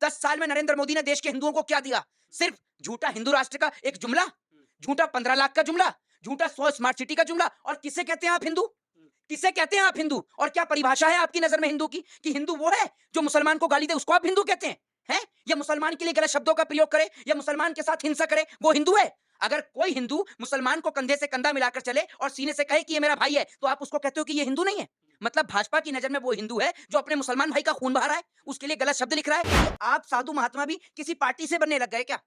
10 साल में नरेंद्र मोदी ने देश के हिंदुओं को क्या दिया? सिर्फ झूठा हिंदू राष्ट्र का एक जुमला, झूठा 15 लाख का जुमला, झूठा 100 स्मार्ट सिटी का जुमला। और किसे कहते हैं आप हिंदू? किसे कहते हैं आप हिंदू? और क्या परिभाषा है आपकी नजर में हिंदू की? कि हिंदू वो है जो मुसलमान को गाली दे, उसको आप हिंदू कहते हैं? हैं? या मुसलमान के लिए गलत शब्दों का प्रयोग करे, या मुसलमान के साथ हिंसा करे, वो हिंदू है? अगर कोई हिंदू मुसलमान को कंधे से कंधा मिलाकर चले और सीने से कहे कि ये मेरा भाई है, तो आप उसको कहते हो कि ये हिंदू नहीं है? मतलब भाजपा की नजर में वो हिंदू है जो अपने मुसलमान भाई का खून बहा रहा है, उसके लिए गलत शब्द लिख रहा है। तो आप साधु महात्मा भी किसी पार्टी से बनने लग गए क्या?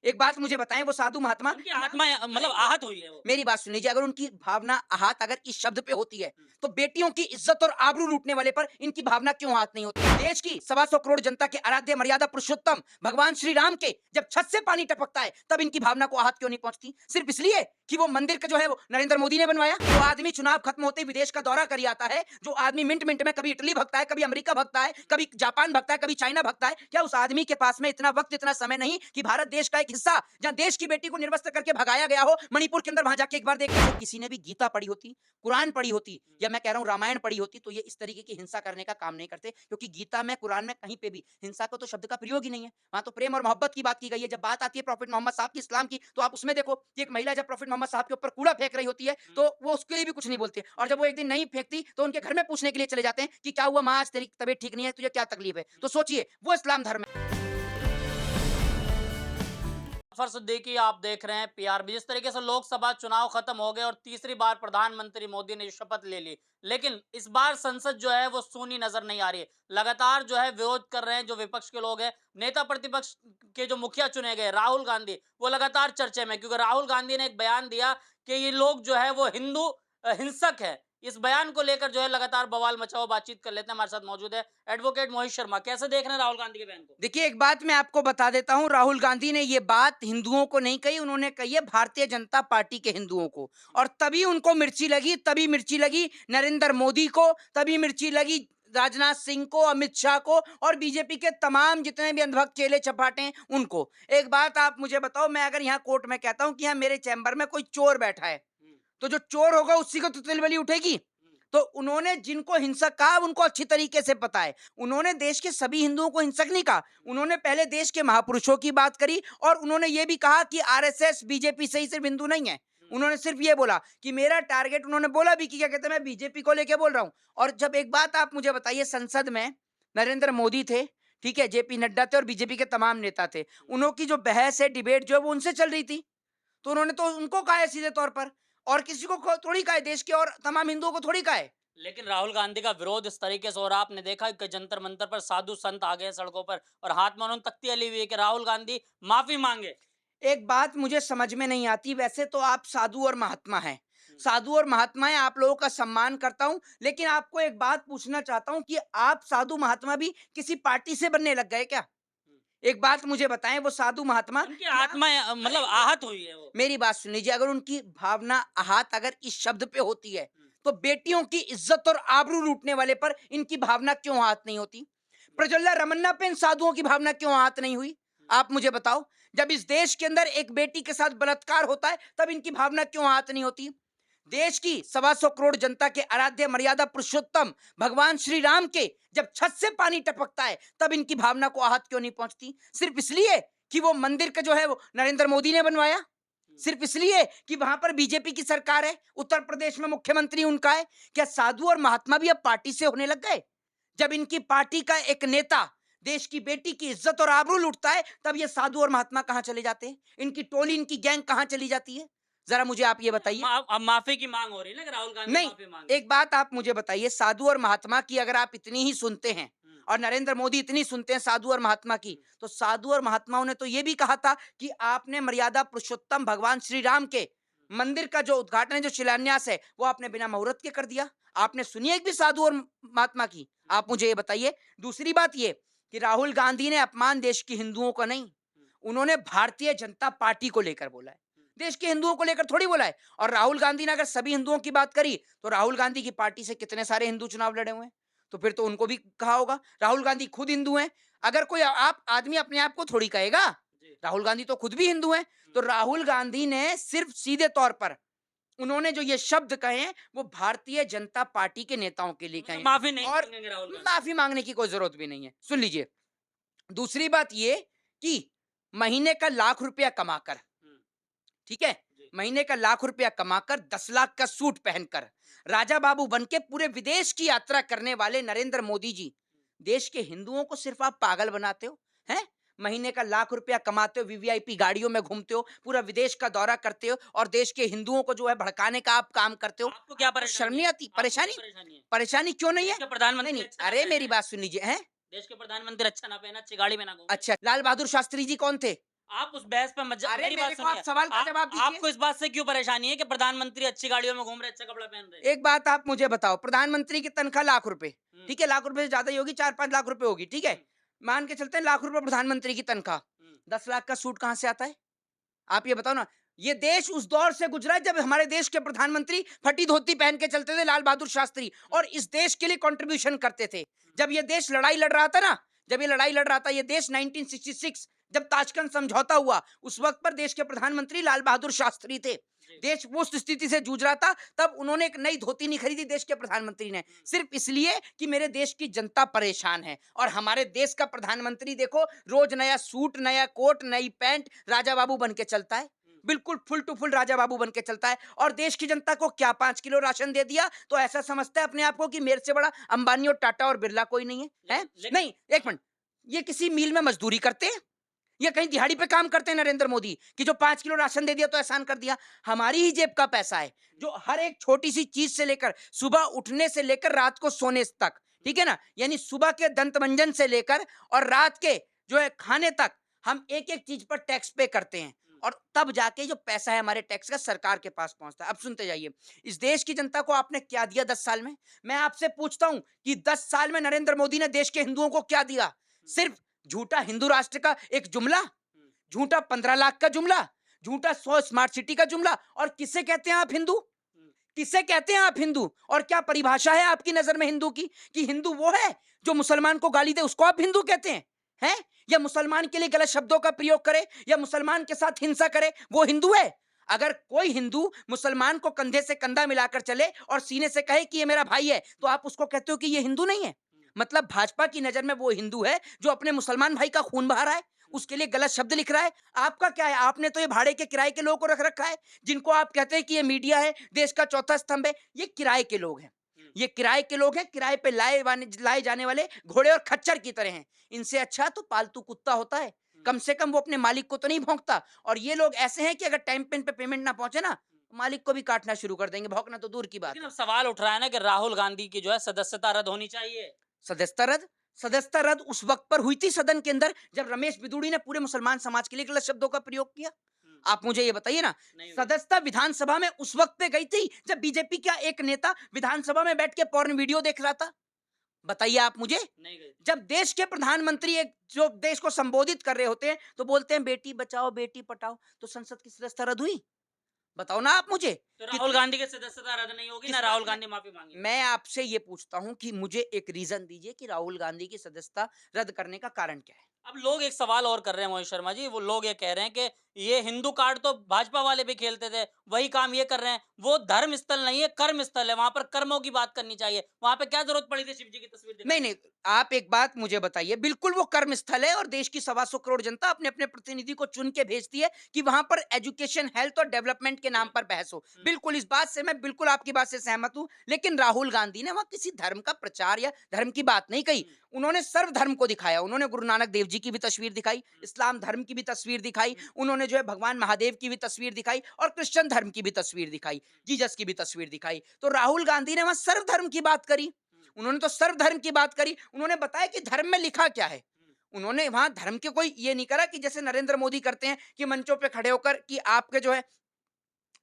एक बात मुझे बताएं, वो साधु महात्मा, उनकी आत्मा मतलब आहत हुई है वो। मेरी बात सुन लीजिए, अगर उनकी भावना आहत अगर इस शब्द पे होती है, तो बेटियों की इज्जत और आबरू लूटने वाले पर इनकी भावना क्यों आहत नहीं होती? देश की 125 करोड़ जनता के आराध्य मर्यादा पुरुषोत्तम भगवान श्री राम के जब छत से पानी टपकता है, तब इनकी भावना को आहत क्यों नहीं पहुंचती? सिर्फ इसलिए कि वो मंदिर का जो है वो नरेंद्र मोदी ने बनवाया। जो आदमी चुनाव खत्म होते ही विदेश का दौरा कर आता है, जो आदमी मिनट मिनट में कभी इटली भगता है, कभी अमेरिका भगता है, कभी जापान भगता है, कभी चाइना भगता है, क्या उस आदमी के पास में इतना वक्त, इतना समय नहीं कि भारत देश का एक हिस्सा जहां देश की बेटी को निर्वस्त्र करके भगाया गया हो, मणिपुर के अंदर, वहां जाके एक बार देख लो। किसी ने भी गीता पढ़ी होती, कुरान पढ़ी होती, या मैं कह रहा हूं रामायण पढ़ी होती, तो ये इस तरीके की हिंसा करने का काम नहीं करते, क्योंकि गीता में, कुरान में कहीं पे भी हिंसा को तो शब्द का प्रयोग ही नहीं है। वहां तो प्रेम और मोहब्बत की बात की गई है। जब बात आती है प्रॉफिट मोहम्मद साहब की, इस्लाम की, तो आप उसमें देखो कि एक महिला जब प्रॉफिट मोहम्मद साहब के ऊपर कूड़ा फेंक रही होती है, तो वो उसके लिए भी कुछ नहीं बोलती, और जब वो एक दिन नहीं फेंकती तो उनके घर में पूछने के लिए चले जाते हैं कि क्या हुआ माँ, आज तेरी तबीयत ठीक नहीं है, तुझे क्या तकलीफ है? तो सोचिए, वो इस्लाम धर्म है। जाफर सिद्दीकी आप देख रहे हैं पीआरबी। जिस तरीके से लोकसभा चुनाव खत्म हो गए और तीसरी बार प्रधानमंत्री मोदी ने शपथ ले ली, लेकिन इस बार संसद जो है वो सूनी नजर नहीं आ रही है। लगातार जो है विरोध कर रहे हैं जो विपक्ष के लोग हैं। नेता प्रतिपक्ष के जो मुखिया चुने गए राहुल गांधी, वो लगातार चर्चे में, क्योंकि राहुल गांधी ने एक बयान दिया कि ये लोग जो है वो हिंदू हिंसक है। इस बयान को लेकर जो है लगातार बवाल मचा हुआ। बातचीत कर लेते हैं, हमारे साथ मौजूद है एडवोकेट मोहित शर्मा। कैसे देख रहे हैं राहुल गांधी के बयान को? देखिए, एक बात मैं आपको बता देता हूं, राहुल गांधी ने ये बात हिंदुओं को नहीं कही, उन्होंने कही है भारतीय जनता पार्टी के हिंदुओं को। और तभी उनको मिर्ची लगी, तभी मिर्ची लगी नरेंद्र मोदी को, तभी मिर्ची लगी राजनाथ सिंह को, अमित शाह को, और बीजेपी के तमाम जितने भी अंधभक्त चेले चपाटे हैं उनको। एक बात आप मुझे बताओ, मैं अगर यहाँ कोर्ट में कहता हूं कि यहाँ मेरे चैम्बर में कोई चोर बैठा है, तो जो चोर होगा उसी को तो तिलबली उठेगी। तो उन्होंने जिनको हिंसक कहा, उनको अच्छी तरीके से पता है। उन्होंने देश के सभी हिंदुओं को हिंसक नहीं कहा, उन्होंने पहले देश के महापुरुषों की बात करी, और उन्होंने ये भी कहा कि आरएसएस बीजेपी से ही सिर्फ हिंदू नहीं है। उन्होंने सिर्फ ये बोला कि मेरा टारगेट, उन्होंने बोला भी कि क्या कहते हैं, मैं बीजेपी को लेके बोल रहा हूं। और जब, एक बात आप मुझे बताइए, संसद में नरेंद्र मोदी थे, ठीक है, जेपी नड्डा थे, और बीजेपी के तमाम नेता थे, उन्होंने की जो बहस है, डिबेट जो है वो उनसे चल रही थी, तो उन्होंने तो उनको कहा है सीधे तौर पर, और किसी को थोड़ी कहा है, देश के और तमाम हिंदुओं को थोड़ी कहा है। लेकिन राहुल गांधी का विरोध इस तरीके से, और आपने देखा कि जंतर मंतर पर साधु संत आ गए सड़कों पर और हाथ में उन्होंने तख्तियां ली हुई है कि राहुल गांधी माफी मांगे। एक बात मुझे समझ में नहीं आती, वैसे तो आप साधु और महात्मा हैं, साधु और महात्मा हैं, आप लोगों का सम्मान करता हूं, लेकिन आपको एक बात पूछना चाहता हूं कि आप साधु महात्मा भी किसी पार्टी से बनने लग गए क्या? एक बात मुझे बताएं, वो साधु महात्मा, उनकी आत्मा मतलब आहत हुई है वो। मेरी बात सुन लीजिए, अगर उनकी भावना आहत अगर इस शब्द पे होती है, तो बेटियों की इज्जत और आबरू लूटने वाले पर इनकी भावना क्यों आहत नहीं होती? प्रज्वला रमन्ना पे इन साधुओं की भावना क्यों आहत नहीं हुई? आप मुझे बताओ। जब इस देश के अंदर एक बेटी के साथ बलात्कार होता है, तब इनकी भावना क्यों आहत नहीं होती? देश की 125 करोड़ जनता के आराध्य मर्यादा पुरुषोत्तम भगवान श्री राम के जब छत से पानी टपकता है, तब इनकी भावना को आहत क्यों नहीं पहुंचती? सिर्फ इसलिए कि वो मंदिर का जो है वो नरेंद्र मोदी ने बनवाया, सिर्फ इसलिए कि वहां पर बीजेपी की सरकार है, उत्तर प्रदेश में मुख्यमंत्री उनका है। क्या साधु और महात्मा भी अब पार्टी से होने लग गए? जब इनकी पार्टी का एक नेता देश की बेटी की इज्जत और आबरू लूटता है, तब ये साधु और महात्मा कहां चले जाते हैं? इनकी टोली, इनकी गैंग कहां चली जाती है? जरा मुझे आप ये बताइए। अब माफी की मांग हो रही है ना कि राहुल गांधी नहीं, माफी मांगे। एक बात आप मुझे बताइए, साधु और महात्मा की अगर आप इतनी ही सुनते हैं, और नरेंद्र मोदी इतनी सुनते हैं साधु और महात्मा की, तो साधु और महात्माओं ने तो ये भी कहा था कि आपने मर्यादा पुरुषोत्तम भगवान श्री राम के मंदिर का जो उद्घाटन है, जो शिलान्यास है, वो आपने बिना मुहूर्त के कर दिया। आपने सुनी एक भी साधु और महात्मा की? आप मुझे ये बताइए। दूसरी बात ये कि राहुल गांधी ने अपमान देश के हिंदुओं का नहीं, उन्होंने भारतीय जनता पार्टी को लेकर बोला है, देश के हिंदुओं को लेकर थोड़ी बोला है। और राहुल गांधी ने अगर सभी हिंदुओं की बात करी, तो राहुल गांधी की पार्टी से कितने सारे हिंदू चुनाव लड़े हुए हैं, तो फिर तो उनको भी कहा होगा। राहुल गांधी खुद हिंदू हैं, अगर कोई आप आदमी अपने आप को थोड़ी कहेगा, राहुल गांधी तो खुद भी हिंदू हैं। तो राहुल गांधी ने सिर्फ सीधे तौर पर उन्होंने जो ये शब्द कहे हैं, वो भारतीय जनता पार्टी के नेताओं के लिए कहे हैं, माफी नहीं और मांगेंगे राहुल गांधी। माफी मांगने की कोई जरूरत भी नहीं है। सुन लीजिए, दूसरी बात ये कि महीने का लाख रुपया कमाकर, हम्म, ठीक है, जी, महीने का लाख रुपया कमाकर 10 लाख का सूट पहनकर राजा बाबू बनके पूरे विदेश की यात्रा करने वाले नरेंद्र मोदी जी, देश के हिंदुओं को सिर्फ आप पागल बनाते हो हैं। महीने का लाख रुपया कमाते हो, वीवीआईपी गाड़ियों में घूमते हो, पूरा विदेश का दौरा करते हो और देश के हिंदुओं को जो है भड़काने का आप काम करते हो। आपको क्या आपको शर्म परेशानी नहीं है? आती? आपको क्या परेशानी? परेशानी है? परेशानी क्यों नहीं देश है? के नहीं प्रधानमंत्री नहीं, अच्छा ना अरे मेरी पहने, बात सुन लीजिए हैं। देश के प्रधानमंत्री अच्छा ना पहने, अच्छी गाड़ी में ना घूमे। अच्छा, लाल बहादुर शास्त्री जी कौन थे? आप उस बहस पे मत अरे मेरी बात मेरे को आप सुनिए। सवाल का आप जवाब दीजिए। आपको इस बात से क्यों परेशानी है कि प्रधानमंत्री अच्छी गाड़ियों में घूम रहे, अच्छा कपड़ा पहन रहे? एक बात आप मुझे बताओ, प्रधानमंत्री की तनख्वाह लाख रुपए, हुँ, ठीक है, लाख रुपए से ज्यादा ही होगी, 4-5 लाख रुपए होगी, ठीक है। हुँ, मान के चलते हैं लाख रुपए प्रधानमंत्री की तनख्वाह, हुँ, 10 लाख का सूट कहाँ से आता है? आप ये बताओ ना। ये देश उस दौर से गुजरा है जब हमारे देश के प्रधानमंत्री फटी धोती पहन के चलते थे, लाल बहादुर शास्त्री, हुँ, और इस देश के लिए कंट्रीब्यूशन करते थे। जब ये देश लड़ाई लड़ रहा था ना, जब ये लड़ाई लड़ रहा था, ये देश 1966 जब ताशकंद समझौता हुआ, उस वक्त पर देश के प्रधानमंत्री लाल बहादुर शास्त्री थे। जी, देश वो उस स्थिति से जूझ रहा था, तब उन्होंने एक नई धोती नहीं खरीदी देश के प्रधानमंत्री ने, हुँ, सिर्फ इसलिए कि मेरे देश की जनता परेशान है। और हमारे देश का प्रधानमंत्री देखो, रोज नया सूट, नया कोट, नई पैंट, राजा बाबू बन के चलता है। हुँ, बिल्कुल full to full Raja Babu बन के चलता है। और देश की जनता को क्या 5 किलो राशन दे दिया तो ऐसा समझता है अपने आप को कि मेरे से बड़ा अंबानी और टाटा और बिरला कोई नहीं है, हैं? लेकिन नहीं, एक हाँ, मिनट, ये किसी मिल में मजदूरी करते हैं या कहीं दिहाड़ी पे काम करते हैं नरेंद्र मोदी कि जो 5 किलो राशन दे दिया तो एहसान कर दिया? हमारी ही जेब का पैसा है, जो हर एक छोटी सी चीज से लेकर सुबह उठने से लेकर रात को सोने तक, हुँ, ठीक है ना, यानी सुबह के दंत मंजन से लेकर और रात के जो है खाने तक, हम एक एक चीज पर टैक्स पे करते हैं। हुँ, और तब जाके जो पैसा है हमारे टैक्स का सरकार के पास पहुंचता है। अब सुनते जाइए, इस देश की जनता को आपने क्या दिया 10 साल में? मैं आपसे पूछता हूं कि 10 साल में नरेंद्र मोदी ने देश के हिंदुओं को क्या दिया? हुँ, सिर्फ झूठा हिंदू राष्ट्र का एक जुमला, हुँ, झूठा 15 लाख का जुमला, झूठा 100 स्मार्ट सिटी का जुमला। और किसे कहते हैं आप हिंदू? हुँ, किसे कहते हैं आप हिंदू? और क्या परिभाषा है आपकी नजर में हिंदू की? कि हिंदू वो है जो मुसलमान को गाली दे, उसको आप हिंदू कहते हैं? हैं? या मुसलमान के लिए गलत शब्दों का प्रयोग करे या मुसलमान के साथ हिंसा करे, वो हिंदू है? अगर कोई हिंदू मुसलमान को कंधे से कंधा मिलाकर चले और सीने से कहे कि ये मेरा भाई है, तो आप उसको कहते हो कि ये हिंदू नहीं है? हुँ, मतलब भाजपा की नजर में वो हिंदू है जो अपने मुसलमान भाई का खून बहा रहा है, हुँ, उसके लिए गलत शब्द लिख रहा है। आपका क्या है? आपने तो ये भाड़े के किराए के लोगों को रख रखा है, जिनको आप कहते हैं कि ये मीडिया है, देश का चौथा स्तंभ है। ये किराए के लोग हैं, हुँ, ये किराए के लोग हैं, किराए पे लाए जाने वाले घोड़े और खच्चर की तरह हैं। इनसे अच्छा तो पालतू कुत्ता होता है, हुँ, कम से कम वो अपने मालिक को तो नहीं भौंकता। और ये लोग ऐसे हैं कि अगर टाइम पे इन पे पेमेंट ना पहुंचे ना, हुँ। मालिक को भी काटना शुरू कर देंगे, भौंकना तो दूर की बात लेकिन है। अब सवाल उठ रहा है ना कि राहुल गांधी की जो है सदस्यता रद्द होनी चाहिए। सदस्यता रद्द, सदस्यता रद्द उस वक्त पर हुई थी सदन के अंदर जब रमेश बिदुड़ी ने पूरे मुसलमान समाज के लिए गलत शब्दों का प्रयोग किया। हुँ, आप मुझे ये बताइए ना, नहीं हुई, सदस्यता विधानसभा में उस वक्त पे गई थी जब बीजेपी का एक नेता विधानसभा में बैठ के पॉर्न वीडियो देख रहा था। बताइए आप मुझे। नहीं गई। जब देश के प्रधानमंत्री एक जो देश को संबोधित कर रहे होते हैं तो बोलते हैं बेटी बचाओ बेटी पढ़ाओ, तो संसद की सदस्यता रद्द हुई? बताओ ना आप मुझे। तो राहुल कितने गांधी की सदस्यता रद्द नहीं होगी ना किस राहुल बात में? गांधी माफी मांगेंगे। मैं आपसे ये पूछता हूं कि मुझे एक रीजन दीजिए कि राहुल गांधी की सदस्यता रद्द करने का कारण क्या है? अब लोग एक सवाल और कर रहे हैं मोहित शर्मा जी, वो लोग ये कह रहे हैं कि ये हिंदू कार्ड तो भाजपा वाले भी खेलते थे, वही काम ये कर रहे हैं। वो धर्म स्थल नहीं है, कर्म स्थल है, वहां पर कर्मों की बात करनी चाहिए। वहां पे क्या जरूरत पड़ी थी शिव जी की तस्वीर नहीं, दिखाने नहीं, की? आप एक बात मुझे बताइए, बिल्कुल वो कर्म स्थल है और देश की 125 करोड़ जनता अपने-अपने प्रतिनिधि को चुन के भेजती है कि वहाँ पर एजुकेशन, हेल्थ और डेवलपमेंट के नाम बिल्कुल। पर बहस हो। हम्म, बिल्कुल, इस बात से मैं बिल्कुल आपकी बात से सहमत हूँ, लेकिन राहुल गांधी ने वहाँ किसी धर्म का प्रचार या धर्म की बात नहीं कही। हम्म, उन्होंने सर्व धर्म को दिखाया, उन्होंने गुरु नानक देव जी की भी तस्वीर दिखाई, हम्म, इस्लाम धर्म की भी तस्वीर दिखाई, हम्म, उन्होंने जो है भगवान महादेव की भी तस्वीर दिखाई और क्रिश्चियन धर्म की भी तस्वीर दिखाई, जीसस की भी तस्वीर दिखाई। तो राहुल गांधी ने वहाँ सर्व धर्म की बात करी। हम्म, उन्होंने तो सर्व धर्म की बात करी, उन्होंने बताया कि धर्म में लिखा क्या है। हम्म, उन्होंने वहां धर्म के कोई ये नहीं करा कि जैसे नरेंद्र मोदी करते हैं कि मंचों पे खड़े होकर कि आपके जो है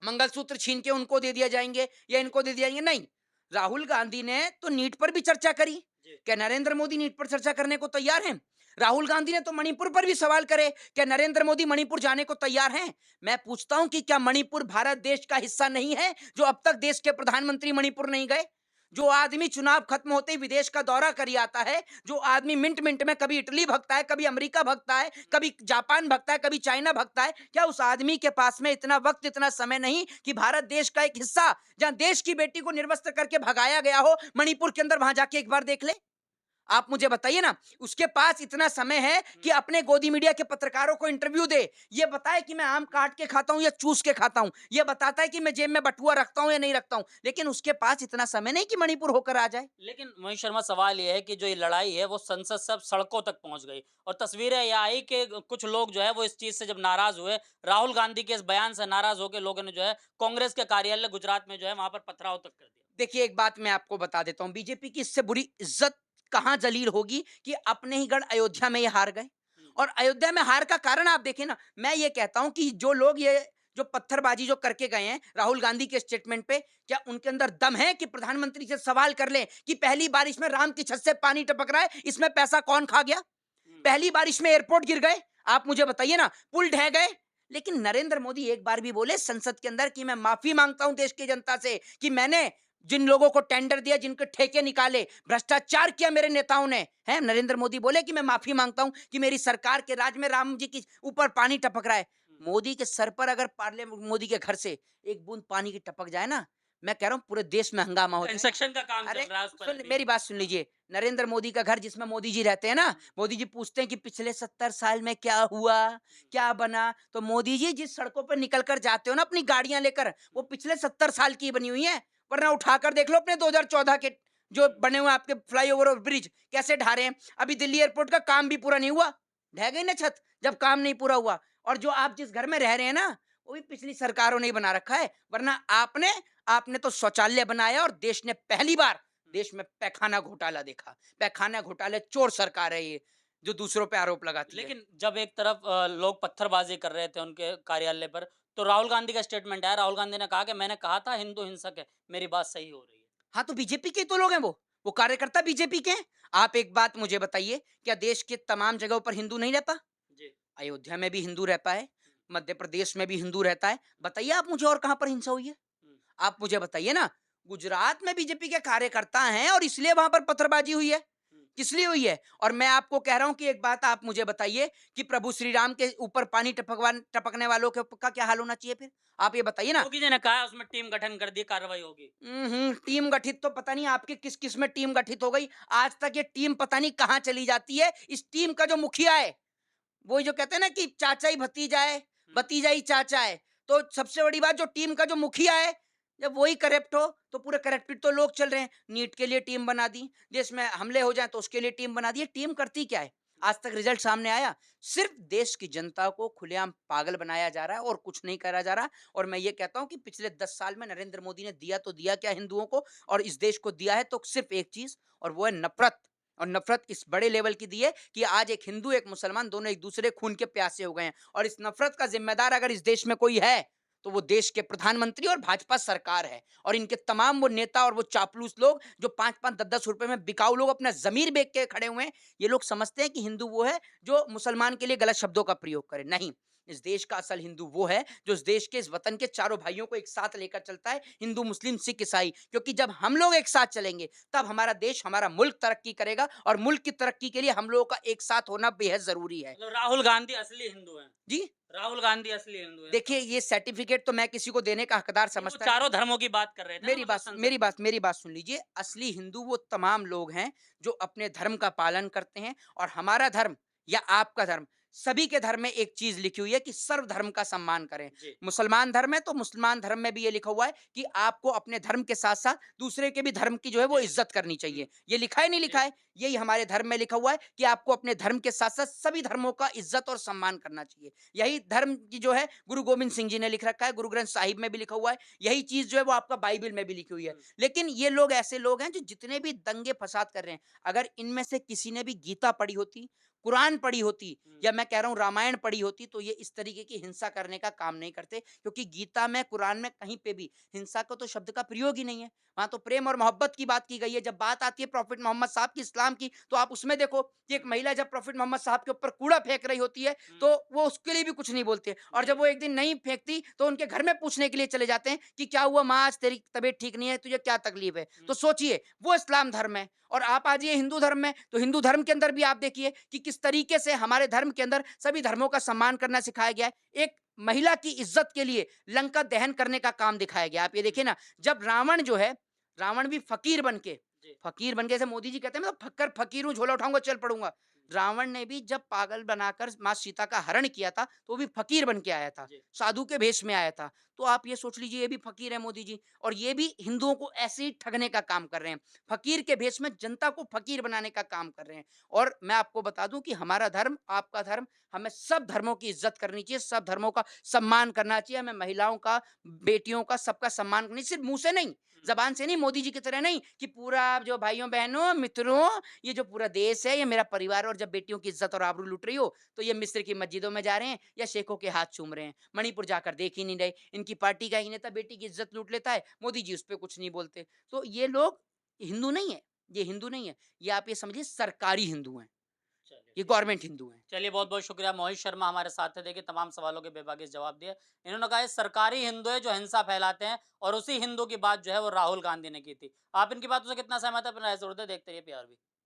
मंगलसूत्र छीन के उनको दे दिया जाएंगे या इनको दे दिया जाएंगे, नहीं। राहुल गांधी ने तो नीट पर भी चर्चा करी। जी, क्या नरेंद्र मोदी नीट पर चर्चा करने को तैयार हैं? राहुल गांधी ने तो मणिपुर पर भी सवाल करे, क्या नरेंद्र मोदी मणिपुर जाने को तैयार हैं? मैं पूछता हूं कि क्या मणिपुर भारत देश का हिस्सा नहीं है जो अब तक देश के प्रधानमंत्री मणिपुर नहीं गए? जो आदमी चुनाव खत्म होते ही विदेश का दौरा करी आता है, जो आदमी मिनट मिनट में कभी इटली भगता है, कभी अमेरिका भगता है, कभी जापान भगता है, कभी चाइना भगता है, क्या उस आदमी के पास में इतना वक्त, इतना समय नहीं कि भारत देश का एक हिस्सा जहां देश की बेटी को निर्वस्त्र करके भगाया गया हो मणिपुर के अंदर, वहां जाके एक बार देख ले? आप मुझे बताइए ना, उसके पास इतना समय है कि अपने गोदी मीडिया के पत्रकारों को इंटरव्यू दे, ये बताए कि मैं आम काट के खाता हूं या चूस के खाता हूं, ये बताता है कि मैं जेब में बटुआ रखता हूं या नहीं रखता हूं, लेकिन उसके पास इतना समय नहीं कि मणिपुर होकर आ जाए। लेकिन मोहित शर्मा, सवाल ये है कि जो ये लड़ाई है वो संसद से अब सड़कों तक पहुंच गई और तस्वीरें ये आई कि कुछ लोग जो है वो इस चीज से जब नाराज हुए, राहुल गांधी के इस बयान से नाराज होकर लोगों ने जो है कांग्रेस के कार्यालय गुजरात में जो है वहां पर पथराव तक कर दिया। देखिए, एक बात मैं आपको बता देता हूँ, बीजेपी की इससे बुरी इज्जत कहाँ जलील होगी कि अपने ही गढ़ अयोध्या में ये हार गए। हम्म, और अयोध्या में हार का कारण आप देखें ना, मैं ये कहता हूँ कि जो लोग ये जो पत्थरबाजी जो करके गए हैं राहुल गांधी के स्टेटमेंट पे, क्या उनके अंदर दम है कि प्रधानमंत्री से सवाल कर लें कि पहली बारिश में राम की छत से पानी टपक रहा है, इसमें पैसा कौन खा गया? हम्म। पहली बारिश में एयरपोर्ट गिर गए, आप मुझे बताइए ना, पुल ढह गए। लेकिन नरेंद्र मोदी एक बार भी बोले संसद के अंदर कि मैं माफी मांगता हूं देश की जनता से कि मैंने जिन लोगों को टेंडर दिया, जिनके ठेके निकाले, भ्रष्टाचार किया मेरे नेताओं ने, है नरेंद्र मोदी बोले कि मैं माफी मांगता हूं कि मेरी सरकार के राज में राम जी के ऊपर पानी टपक रहा है। मोदी के सर पर अगर पार्लियामेंट, मोदी के घर से एक बूंद पानी की टपक जाए ना, मैं कह रहा हूं पूरे देश में हंगामा हो जाए। कंस्ट्रक्शन का काम अरे चल रहा है उस पर सुन, अभी। मेरी बात सुन लीजिए, नरेंद्र मोदी का घर जिसमें मोदी जी रहते हैं ना, मोदी जी पूछते हैं कि पिछले 70 साल में क्या हुआ, क्या बना, तो मोदी जी जिस सड़कों पर निकल कर जाते हो ना अपनी गाड़ियां लेकर, वो पिछले 70 साल की बनी हुई है। वरना उठाकर देख लो अपने 2014 के जो बने हुए आपके फ्लाईओवर और ब्रिज कैसे ढा रहे हैं। अभी दिल्ली एयरपोर्ट का काम भी पूरा नहीं हुआ, ढह गई ना छत जब काम नहीं पूरा हुआ। और जो आप जिस घर में रह रहे हैं ना, वो भी पिछली सरकारों ने ही बना रखा है। वरना आपने आपने तो शौचालय बनाया और देश ने पहली बार देश में पैखाना घोटाला देखा। पैखाना घोटाले चोर सरकार है ये, जो दूसरों पे आरोप लगाती है। लेकिन जब एक तरफ लोग पत्थरबाजी कर रहे थे उनके कार्यालय पर, तो राहुल गांधी का स्टेटमेंट आया। राहुल गांधी ने कहा कि मैंने कहा था हिंदू हिंसक है, मेरी बात सही हो रही है। हाँ, तो बीजेपी के ही तो लोग हैं वो कार्यकर्ता बीजेपी के हैं। आप एक बात मुझे बताइए, क्या देश के तमाम जगहों पर हिंदू नहीं रहता? जी। अयोध्या में भी हिंदू रहता है, मध्य प्रदेश में भी हिंदू रहता है। बताइए आप मुझे और कहाँ पर हिंसा हुई है? हम्म, आप मुझे बताइए ना, गुजरात में बीजेपी के कार्यकर्ता हैं और इसलिए वहां पर पत्थरबाजी हुई है। हम्म। किस लिए हुई है? और मैं आपको कह रहा हूं कि एक बात आप मुझे बताइए कि प्रभु श्री राम के ऊपर पानी टपकने वालों के का क्या हाल होना चाहिए फिर? आप ये बताइए ना। योगी जी ने कहा है उसमें टीम गठन कर दी, कार्रवाई होगी। टीम गठित तो पता नहीं आपकी किस किस में टीम गठित हो गई। आज तक ये टीम पता नहीं कहाँ चली जाती है। इस टीम का जो मुखिया है, वो जो कहते हैं ना कि चाचा ही भतीजा है, भतीजा ही चाचा है। तो सबसे बड़ी बात, जो टीम का जो मुखिया है, जब वही करप्ट हो तो पूरे करप्टेड तो लोग चल रहे हैं। नीट के लिए टीम बना दी, देश में हमले हो जाए तो उसके लिए टीम बना दी। ये टीम करती क्या है? आज तक रिजल्ट सामने आया? सिर्फ देश की जनता को खुलेआम पागल बनाया जा रहा है और कुछ नहीं करा जा रहा। और मैं ये कहता हूं कि पिछले 10 साल में नरेंद्र मोदी ने दिया तो दिया क्या हिंदुओं को, और इस देश को दिया है तो सिर्फ एक चीज, और वो है नफरत। और नफरत इस बड़े लेवल की दी है कि आज एक हिंदू एक मुसलमान दोनों एक दूसरे खून के प्यासे हो गए हैं। और इस नफरत का जिम्मेदार अगर इस देश में कोई है, तो वो देश के प्रधानमंत्री और भाजपा सरकार है। और इनके तमाम वो नेता और वो चापलूस लोग जो 5-5 10-10 रुपए में बिकाऊ लोग अपना जमीर बेच के खड़े हुए हैं, ये लोग समझते हैं कि हिंदू वो है जो मुसलमान के लिए गलत शब्दों का प्रयोग करे। नहीं, इस देश का असल हिंदू वो है जो इस देश के, इस वतन के चारों भाइयों को एक साथ लेकर चलता है, हिंदू मुस्लिम सिख ईसाई। क्योंकि जब हम लोग एक साथ चलेंगे तब हमारा देश, हमारा मुल्क तरक्की करेगा। और मुल्क की तरक्की के लिए हम लोगों का एक साथ होना बेहद जरूरी है। मतलब राहुल गांधी असली हिंदू हैं। जी, राहुल गांधी असली हिंदू हैं, इसका देखिए, मतलब। ये सर्टिफिकेट तो मैं किसी को देने का हकदार नहीं, वो समझता नहीं। चारों धर्मों की बात कर रहे थे ना, मेरी मतलब बात संसद मेरी में। बात मेरी बात सुन लीजिए। असली हिंदू वो तमाम लोग हैं जो अपने धर्म का पालन करते हैं। और हमारा धर्म या आपका धर्म, सभी के धर्म में एक चीज लिखी हुई है कि सर्व धर्म का सम्मान करें। जी। मुसलमान धर्म है तो मुसलमान धर्म में भी ये लिखा हुआ है कि आपको अपने धर्म के साथ साथ दूसरे के भी धर्म की जो है वो जी। इज्जत करनी हुँ, चाहिए। ये लिखा है नहीं लिखा जी। है? यही हमारे धर्म में लिखा हुआ है कि आपको अपने धर्म के साथ साथ सभी धर्मों का इज्जत और सम्मान करना चाहिए। यही धर्म की जो है गुरु गोविंद सिंह जी ने लिख रखा है, गुरु ग्रंथ साहिब में भी लिखा हुआ है। यही चीज जो है वो आपका बाइबल में भी लिखी हुई है। हुँ, लेकिन ये लोग ऐसे लोग हैं जो जितने भी दंगे फसाद कर रहे हैं, अगर इनमें से किसी ने भी गीता पढ़ी होती, कुरान पढ़ी होती, हुँ, या मैं कह रहा हूँ रामायण पढ़ी होती, तो ये इस तरीके की हिंसा करने का काम नहीं करते। क्योंकि गीता में, कुरान में कहीं पे भी हिंसा का तो शब्द का प्रयोग ही नहीं है। वहां तो प्रेम और मोहब्बत की बात की गई है। जब बात आती है प्रॉफिट मोहम्मद साहब की, इस्लाम की, तो आप उसमें देखो कि एक महिला जब प्रॉफिट मोहम्मद साहब के ऊपर कूड़ा फेंक रही होती है, हुँ, तो वो उसके लिए भी कुछ नहीं बोलते। और जी। जब वो एक दिन नहीं फेंकती तो उनके घर में पूछने के लिए चले जाते हैं कि क्या हुआ माँ, आज तेरी तबीयत ठीक नहीं है, तुझे क्या तकलीफ है? हुँ, तो सोचिए, वो इस्लाम धर्म है। और आप आ जाइए हिंदू धर्म में, तो हिंदू धर्म के अंदर भी आप देखिए कि किस तरीके से हमारे धर्म के अंदर सभी धर्मों का सम्मान करना सिखाया गया है। एक महिला की इज्जत के लिए लंका दहन करने का काम दिखाया गया। आप ये देखिए ना, जब रावण जो है, रावण भी फकीर बन के जी। फकीर बन के, जैसे मोदी जी कहते हैं मैं तो फक्कर फकीर हूँ, झोला उठाऊंगा चल पड़ूंगा। रावण ने भी जब पागल बनाकर माँ सीता का हरण किया था तो वो भी फकीर बन के आया था, जी। साधु के भेष में आया था। तो आप ये सोच लीजिए ये भी फकीर है मोदी जी, और ये भी हिंदुओं को ऐसे ही ठगने का काम कर रहे हैं। फकीर के भेष में जनता को फकीर बनाने का काम कर रहे हैं। और मैं आपको बता दूं कि हमारा धर्म, आपका धर्म, हमें सब धर्मों की इज्जत करनी चाहिए, सब धर्मों का सम्मान करना चाहिए। हमें महिलाओं का, बेटियों का, सबका सम्मान करनी, सिर्फ मुंह से नहीं, हुँ। जबान से नहीं, मोदी जी की तरह नहीं कि पूरा जो भाइयों बहनों मित्रों, ये जो पूरा देश है ये मेरा परिवार है, और जब बेटियों की इज्जत और आबरू लूट रही हो तो ये मिस्र की मस्जिदों में जा रहे हैं या शेखों के हाथ चूम रहे हैं, मणिपुर जाकर देख ही नहीं रहे। इनकी पार्टी का ही नेता बेटी की इज्जत लूट लेता है, मोदी जी उस पर कुछ नहीं बोलते। तो ये लोग हिंदू नहीं है, ये हिंदू नहीं है, ये आप ये समझिए सरकारी हिंदू हैं, चलिए ये ठीक है। गवर्नमेंट हिंदू हैं। चलिए बहुत-बहुत शुक्रिया मोहित शर्मा हमारे साथ थे। देखिए तमाम सवालों के बेबाकी जवाब दिए। इन्होंने कहा ये सरकारी हिंदू है जो हिंसा फैलाते हैं और उसी हिंदू की बात जो है वो राहुल गांधी ने की थी। आप इनकी बातों से कितना सहमत हैं? अपनी राय ज़रूर दें। देखते रहिए पीआरबी।